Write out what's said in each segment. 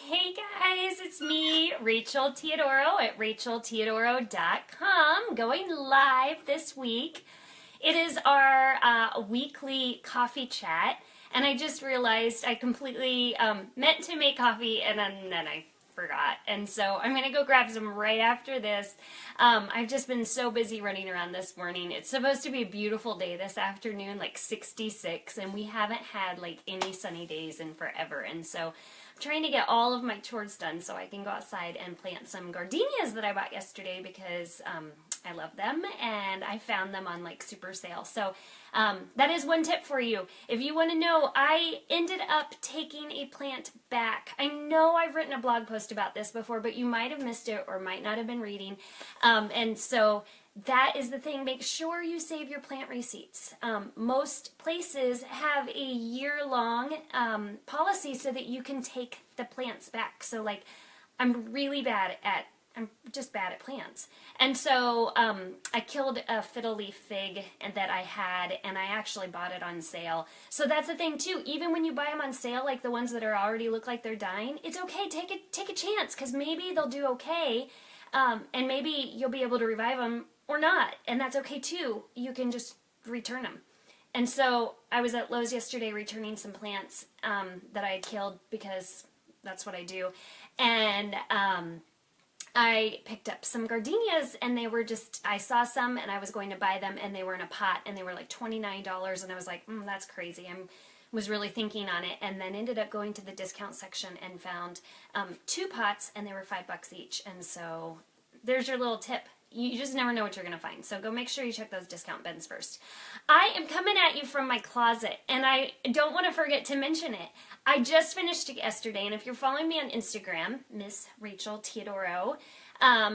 Hey guys, it's me, Rachel Teodoro at rachelteodoro.com, going live this week. It is our weekly coffee chat, and I just realized I completely meant to make coffee, and then I forgot. And so I'm going to go grab some right after this. I've just been so busy running around this morning. It's supposed to be a beautiful day this afternoon, like 66, and we haven't had like any sunny days in forever. And so I'm trying to get all of my chores done so I can go outside and plant some gardenias that I bought yesterday because I love them and I found them on like super sale. So that is one tip for you. If you want to know, I ended up taking a plant back. I know I've written a blog post about this before, but you might have missed it or might not have been reading. And so that is the thing. Make sure you save your plant receipts. Most places have a year-long policy so that you can take the plants back. So like, I'm just bad at plants. And so I killed a fiddle leaf fig that I had, and I actually bought it on sale. So that's the thing too. Even when you buy them on sale, like the ones that are already look like they're dying, it's okay. Take a chance, because maybe they'll do okay, and maybe you'll be able to revive them or not, and that's okay too. You can just return them. And so I was at Lowe's yesterday returning some plants that I had killed because that's what I do, and I picked up some gardenias, and they were just, I saw some and I was going to buy them, and they were in a pot, and they were like $29, and I was like, that's crazy. I was really thinking on it, and then ended up going to the discount section and found 2 pots, and they were $5 each. And so there's your little tip. You just never know what you're going to find. So go make sure you check those discount bins first. I am coming at you from my closet, and I don't want to forget to mention it. I just finished it yesterday, and if you're following me on Instagram, Miss Rachel Teodoro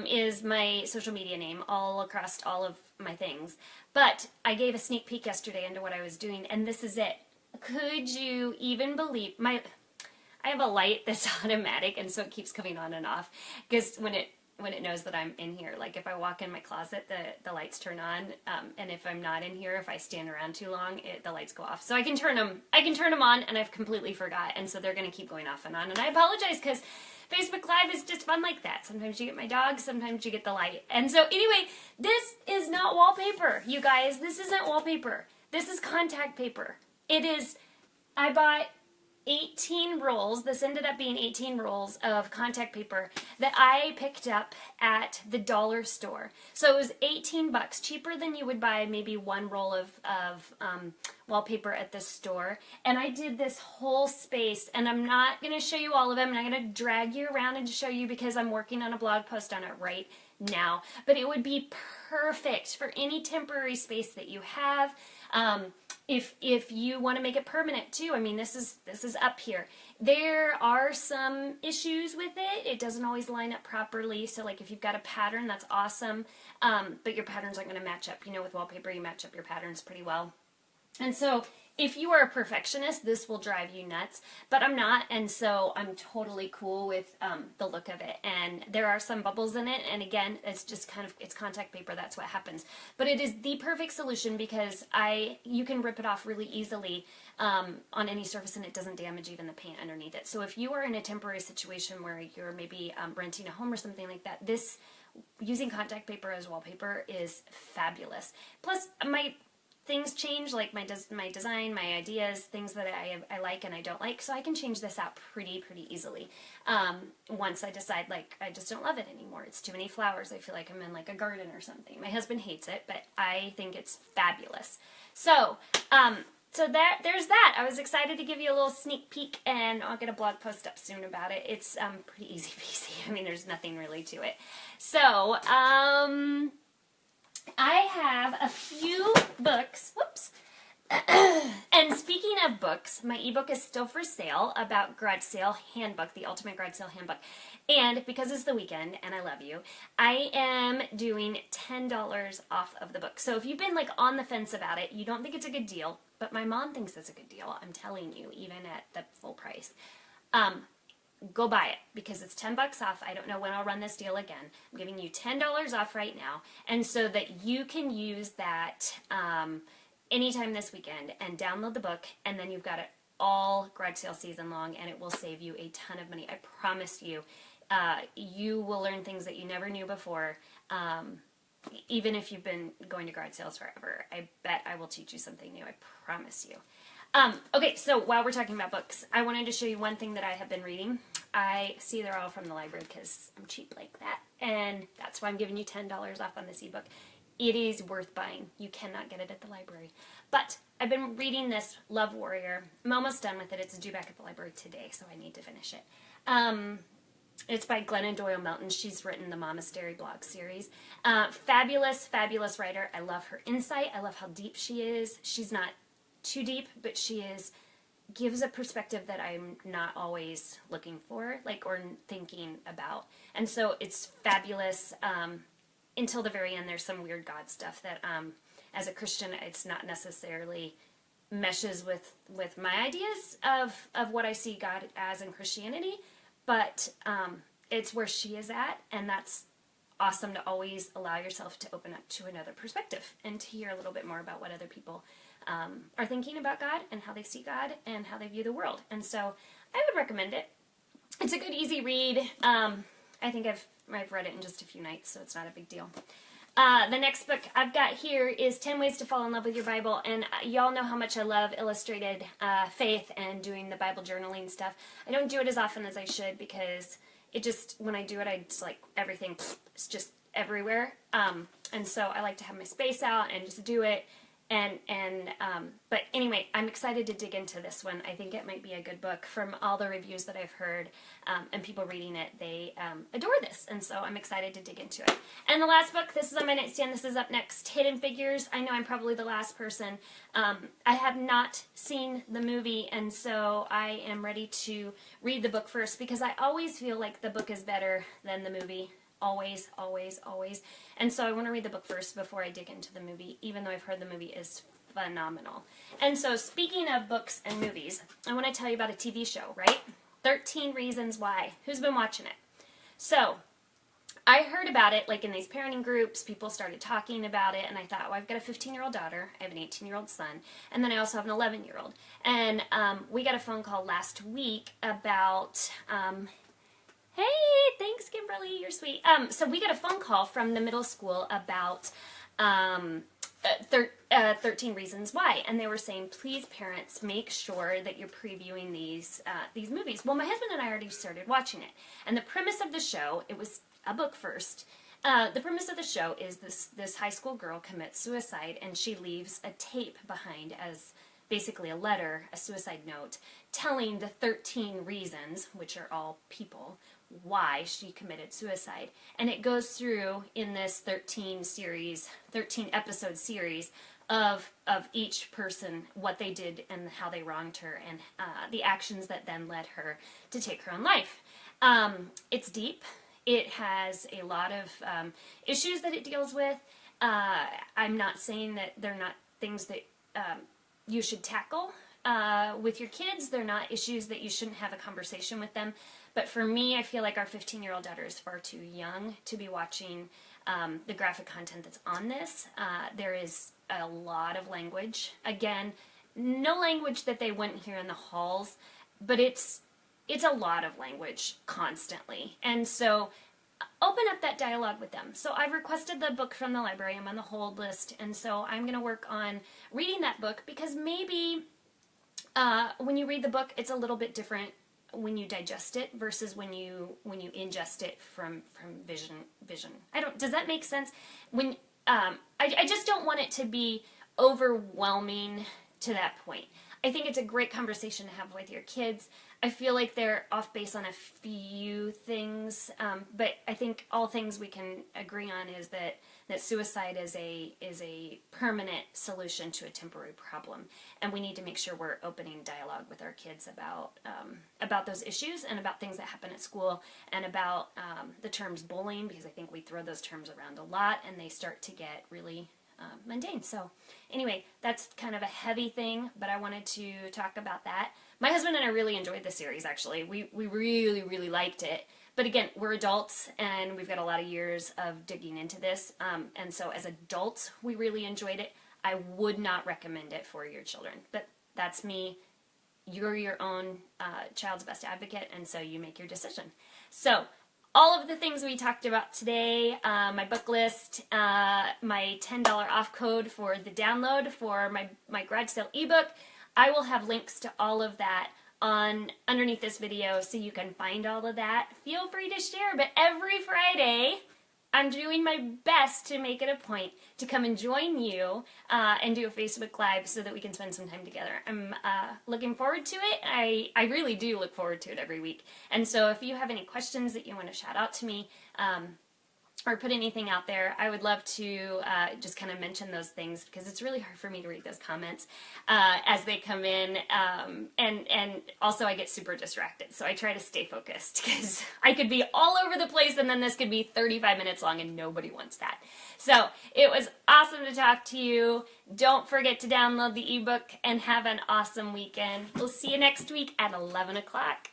is my social media name all across all of my things. But I gave a sneak peek yesterday into what I was doing, and this is it. Could you even believe I have a light that's automatic, and so it keeps coming on and off, because when it knows that I'm in here. Like if I walk in my closet, the lights turn on, and if I'm not in here, if I stand around too long, the lights go off. So I can turn them on, and I've completely forgot, and so they're going to keep going off and on. And I apologize, because Facebook Live is just fun like that. Sometimes you get my dog, sometimes you get the light. And so anyway, this is not wallpaper, you guys. This isn't wallpaper. This is contact paper. It is, I bought 18 rolls. This ended up being 18 rolls of contact paper that I picked up at the dollar store. So it was $18, cheaper than you would buy maybe one roll of wallpaper at the store. And I did this whole space, and I'm not going to show you all of them. I'm not going to drag you around and show you because I'm working on a blog post on it right now. But it would be perfect for any temporary space that you have. If you want to make it permanent too, I mean, this is up here. There are some issues with it. It doesn't always line up properly. So like if you've got a pattern, that's awesome. But your patterns aren't going to match up. You know, with wallpaper, you match up your patterns pretty well. And so if you are a perfectionist, this will drive you nuts, but I'm not, and so I'm totally cool with the look of it. And there are some bubbles in it, and again, it's just it's contact paper, that's what happens. But it is the perfect solution because you can rip it off really easily on any surface, and it doesn't damage even the paint underneath it. So if you are in a temporary situation where you're maybe renting a home or something like that, using contact paper as wallpaper is fabulous. Plus, things change, like my design, my ideas, things that I like and I don't like, so I can change this out pretty easily. Once I decide, like, I just don't love it anymore. It's too many flowers. I feel like I'm in like a garden or something. My husband hates it, but I think it's fabulous. So, there's that. I was excited to give you a little sneak peek, and I'll get a blog post up soon about it. It's pretty easy peasy. I mean, there's nothing really to it. So, I have a few books, whoops, and speaking of books, my ebook is still for sale about Garage Sale Handbook, the Ultimate Garage Sale Handbook, and because it's the weekend, and I love you, I am doing $10 off of the book. So if you've been like on the fence about it, you don't think it's a good deal, but my mom thinks it's a good deal, I'm telling you, even at the full price. Go buy it because it's $10 off. I don't know when I'll run this deal again. I'm giving you $10 off right now, and so that you can use that anytime this weekend and download the book, and then you've got it all garage sale season long, and it will save you a ton of money. I promise you. You will learn things that you never knew before, even if you've been going to garage sales forever. I bet I will teach you something new. I promise you. Okay, so while we're talking about books, I wanted to show you one thing that I have been reading. I see they're all from the library because I'm cheap like that, and that's why I'm giving you $10 off on this ebook. It is worth buying. You cannot get it at the library. But I've been reading this Love Warrior. I'm almost done with it. It's due back at the library today, so I need to finish it. It's by Glennon Doyle Melton. She's written the Monastery blog series. Fabulous, fabulous writer. I love her insight. I love how deep she is. She's not too deep, but she gives a perspective that I'm not always looking for, or thinking about. And so it's fabulous. Until the very end, there's some weird God stuff that, as a Christian, it's not necessarily meshes with my ideas of what I see God as in Christianity, but it's where she is at, and that's awesome to always allow yourself to open up to another perspective and to hear a little bit more about what other people are thinking about God and how they see God and how they view the world. And so I would recommend it. It's a good, easy read. I think I've read it in just a few nights, so it's not a big deal. The next book I've got here is 10 Ways to Fall in Love with Your Bible, and y'all know how much I love illustrated faith and doing the Bible journaling stuff. I don't do it as often as I should because it just, when I do it, I just everything is just everywhere. And so I like to have my space out and just do it. But anyway, I'm excited to dig into this one. I think it might be a good book. From all the reviews that I've heard and people reading it, they adore this, and so I'm excited to dig into it. And the last book, this is on my nightstand, this is up next, Hidden Figures. I know I'm probably the last person. I have not seen the movie, and so I am ready to read the book first, because I always feel like the book is better than the movie. Always, always, always. And so I want to read the book first before I dig into the movie, even though I've heard the movie is phenomenal. And so speaking of books and movies, I want to tell you about a TV show, right? 13 Reasons Why. Who's been watching it? So I heard about it in these parenting groups. People started talking about it, and I thought, well, I've got a 15-year-old daughter. I have an 18-year-old son, and then I also have an 11-year-old. And we got a phone call last week about... Hey, thanks, Kimberly. You're sweet. So we got a phone call from the middle school about 13 Reasons Why, and they were saying, please, parents, make sure that you're previewing these movies. Well, my husband and I already started watching it, and the premise of the show, it was a book first. The premise of the show is this high school girl commits suicide, and she leaves a tape behind as basically a letter, a suicide note, telling the 13 reasons, which are all people, why she committed suicide. And it goes through in this 13 episode series of each person, what they did and how they wronged her, and the actions that then led her to take her own life. It's deep. It has a lot of issues that it deals with. I'm not saying that they're not things that you should tackle with your kids. They're not issues that you shouldn't have a conversation with them. But for me, I feel like our 15-year-old daughter is far too young to be watching the graphic content that's on this. There is a lot of language. Again, no language that they wouldn't hear in the halls, but it's a lot of language constantly. And so open up that dialogue with them. So I've requested the book from the library. I'm on the hold list, and so I'm going to work on reading that book, because maybe when you read the book, it's a little bit different when you digest it versus when you ingest it from vision. Does that make sense? When I just don't want it to be overwhelming to that point. I think it's a great conversation to have with your kids. I feel like they're off base on a few things, but I think all things we can agree on is that suicide is a permanent solution to a temporary problem, and we need to make sure we're opening dialogue with our kids about those issues and about things that happen at school, and about the terms bullying, because I think we throw those terms around a lot and they start to get really mundane. So anyway, that's kind of a heavy thing, but I wanted to talk about that. My husband and I really enjoyed the series, actually. We really, really liked it. But again, we're adults, and we've got a lot of years of digging into this. And so as adults, we really enjoyed it. I would not recommend it for your children. But that's me. you're your own child's best advocate, and so you make your decision. So all of the things we talked about today, my book list, my $10 off code for the download for my garage sale ebook, I will have links to all of that underneath this video so you can find all of that. Feel free to share, but every Friday I'm doing my best to make it a point to come and join you and do a Facebook Live so that we can spend some time together. I'm looking forward to it. I really do look forward to it every week. And so if you have any questions that you want to shout out to me, or put anything out there, I would love to just kind of mention those things, because it's really hard for me to read those comments as they come in, and also I get super distracted, so I try to stay focused, because I could be all over the place and then this could be 35 minutes long and nobody wants that. So it was awesome to talk to you. Don't forget to download the ebook and have an awesome weekend. We'll see you next week at 11 o'clock.